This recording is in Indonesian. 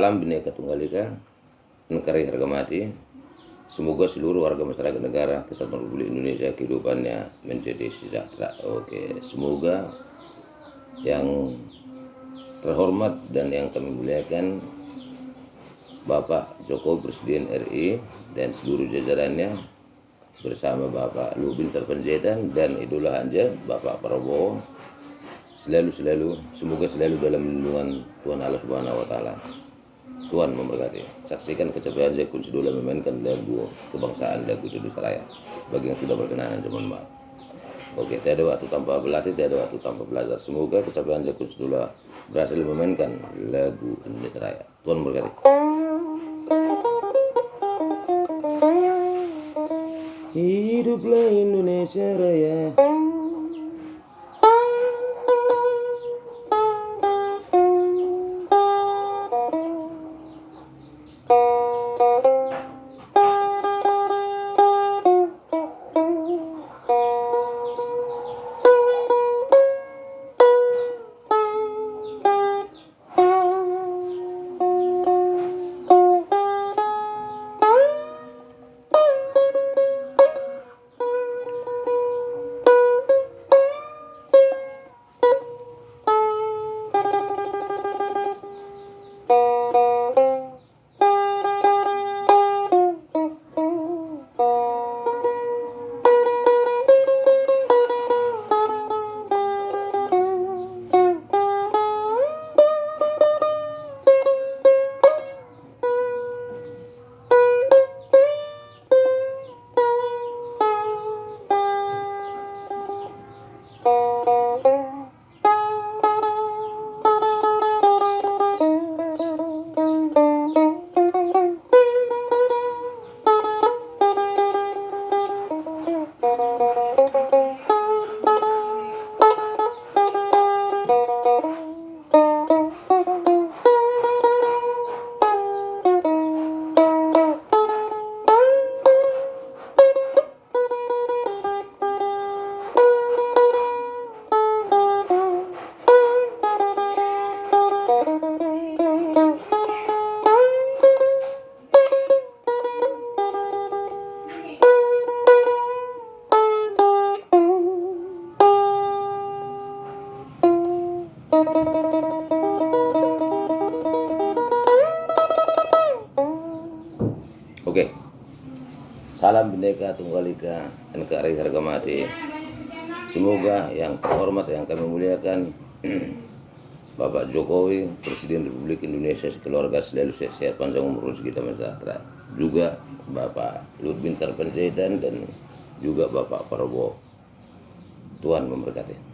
Salam Bhinneka Tunggal Ika, NKRI harga mati. Semoga seluruh warga masyarakat negara Kesatuan Republik Indonesia kehidupannya menjadi sejahtera. Oke, semoga yang terhormat dan yang kami muliakan Bapak Jokowi Presiden RI dan seluruh jajarannya bersama Bapak Luhut Binsar Panjaitan dan idola Anja Bapak Prabowo semoga selalu dalam lindungan Tuhan Allah Subhanahu wa taala. Tuhan memberkati. Saksikan kecapean Jaya Kun Sidola memainkan lagu kebangsaan, lagu Indonesia Raya. Bagi yang tidak berkenan, mohon maaf. Oke, tiada waktu tanpa berlatih, tiada waktu tanpa belajar. Semoga kecapean Jaya Kun Sidola berhasil memainkan lagu Indonesia Raya. Tuhan memberkati. Hiduplah Indonesia Raya. Oke. Salam Bhinneka Tunggal Ika, NKRI harga mati. Semoga yang terhormat yang kami muliakan Bapak Jokowi Presiden Republik Indonesia sekeluarga selalu sehat, panjang umur, rezeki dan sejahtera. Juga Bapak Luhut Binsar Panjaitan dan juga Bapak Prabowo. Tuhan memberkati.